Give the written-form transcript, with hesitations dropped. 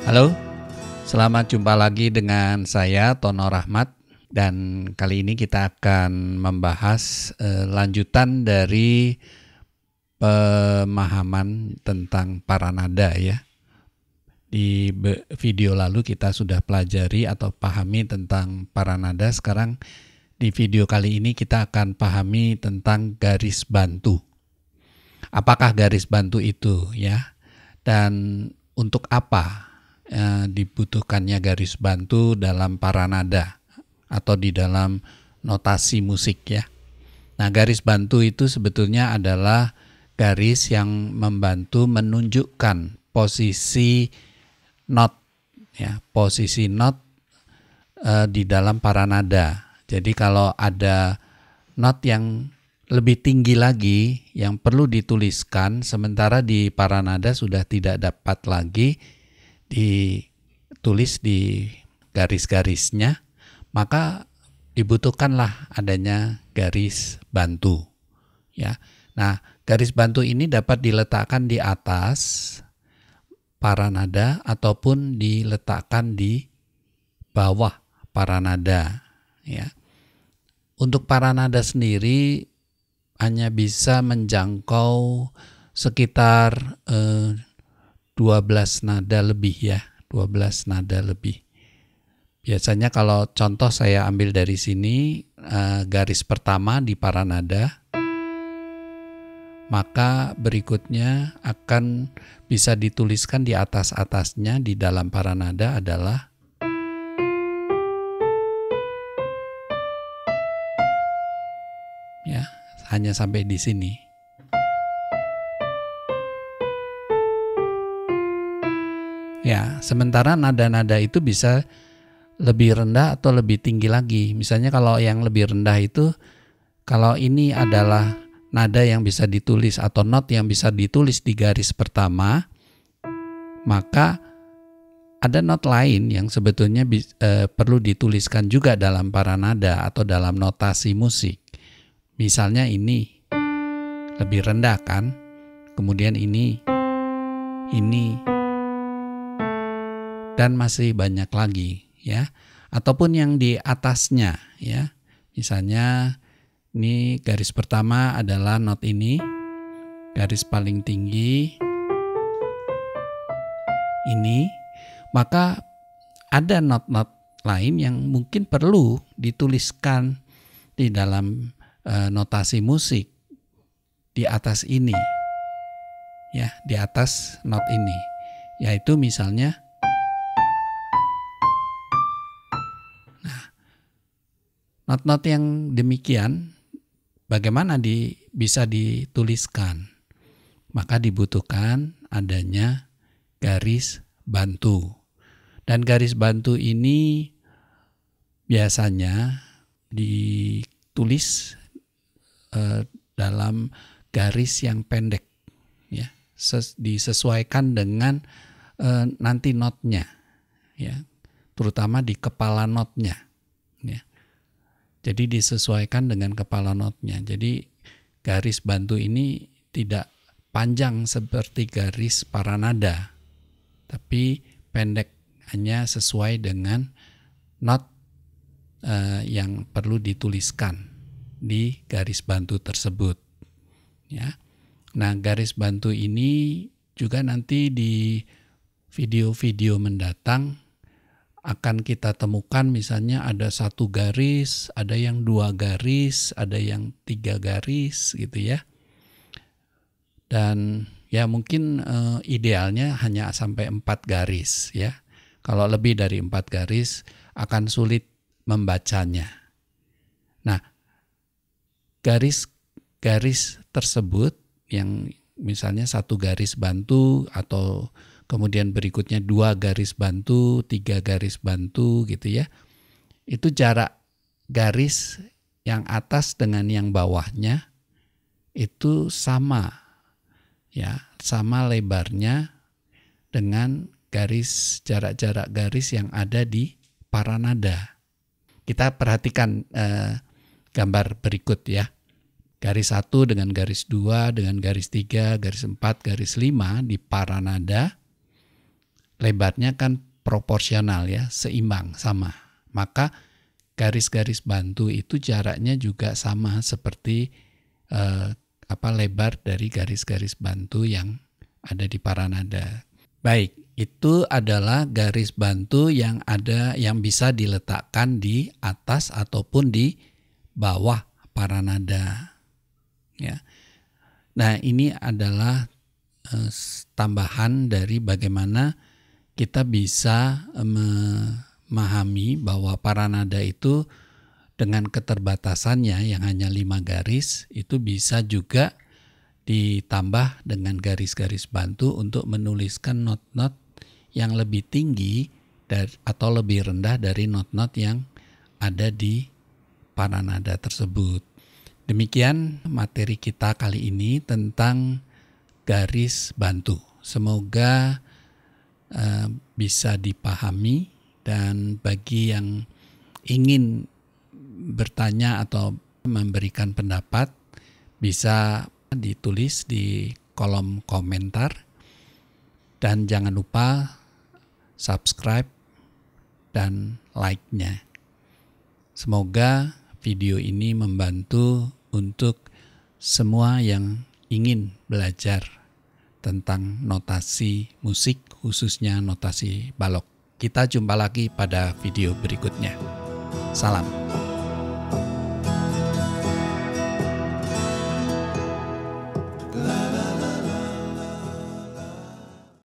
Halo, selamat jumpa lagi dengan saya Tono Rahmat dan kali ini kita akan membahas lanjutan dari pemahaman tentang paranada ya. Di video lalu kita sudah pelajari atau pahami tentang paranada, sekarang di video kali ini kita akan pahami tentang garis bantu. Apakah garis bantu itu ya? Dan untuk apa dibutuhkannya garis bantu dalam paranada atau di dalam notasi musik ya. Nah, garis bantu itu sebetulnya adalah garis yang membantu menunjukkan posisi not ya, posisi not di dalam paranada. Jadi kalau ada not yang lebih tinggi lagi yang perlu dituliskan, sementara di paranada sudah tidak dapat lagi ditulis di garis-garisnya, maka dibutuhkanlah adanya garis bantu ya. Nah, garis bantu ini dapat diletakkan di atas paranada ataupun diletakkan di bawah paranada ya. Untuk paranada sendiri hanya bisa menjangkau sekitar 12 nada lebih ya, 12 nada lebih. Biasanya kalau contoh saya ambil dari sini, garis pertama di paranada, maka berikutnya akan bisa dituliskan di atas-atasnya di dalam paranada adalah ya, hanya sampai di sini. Ya, sementara nada-nada itu bisa lebih rendah atau lebih tinggi lagi. Misalnya kalau yang lebih rendah itu, kalau ini adalah nada yang bisa ditulis atau not yang bisa ditulis di garis pertama, maka ada not lain yang sebetulnya perlu dituliskan juga dalam paranada atau dalam notasi musik. Misalnya ini lebih rendah kan, kemudian ini, dan masih banyak lagi ya, ataupun yang di atasnya ya. Misalnya ini garis pertama adalah not ini, garis paling tinggi ini, maka ada not-not lain yang mungkin perlu dituliskan di dalam notasi musik di atas ini ya, di atas not ini, yaitu misalnya not-not yang demikian bagaimana bisa dituliskan? Maka dibutuhkan adanya garis bantu. Dan garis bantu ini biasanya ditulis dalam garis yang pendek ya, disesuaikan dengan nanti notnya ya, terutama di kepala notnya ya. Jadi disesuaikan dengan kepala notnya. Jadi garis bantu ini tidak panjang seperti garis paranada, tapi pendek, hanya sesuai dengan not yang perlu dituliskan di garis bantu tersebut. Ya. Nah, garis bantu ini juga nanti di video-video mendatang akan kita temukan, misalnya ada 1 garis, ada yang 2 garis, ada yang 3 garis gitu ya. Dan ya mungkin idealnya hanya sampai 4 garis ya. Kalau lebih dari 4 garis akan sulit membacanya. Nah, garis-garis tersebut yang misalnya 1 garis bantu atau kemudian berikutnya 2 garis bantu, 3 garis bantu gitu ya. Itu jarak garis yang atas dengan yang bawahnya itu sama. Ya, sama lebarnya dengan jarak-jarak garis yang ada di paranada. Kita perhatikan gambar berikut ya. Garis 1 dengan garis 2 dengan garis 3, garis 4, garis 5 di paranada. lebarnya kan proporsional ya, seimbang, sama. Maka garis-garis bantu itu jaraknya juga sama seperti lebar dari garis-garis bantu yang ada di paranada. Baik, itu adalah garis bantu yang bisa diletakkan di atas ataupun di bawah paranada. Ya. Nah, ini adalah tambahan dari bagaimana kita bisa memahami bahwa paranada itu dengan keterbatasannya yang hanya 5 garis itu bisa juga ditambah dengan garis-garis bantu untuk menuliskan not-not yang lebih tinggi atau lebih rendah dari not-not yang ada di paranada tersebut. Demikian materi kita kali ini tentang garis bantu. Semoga bisa dipahami, dan bagi yang ingin bertanya atau memberikan pendapat bisa ditulis di kolom komentar, dan jangan lupa subscribe dan like-nya. Semoga video ini membantu untuk semua yang ingin belajar tentang notasi musik, khususnya notasi balok. Kita jumpa lagi pada video berikutnya. Salam.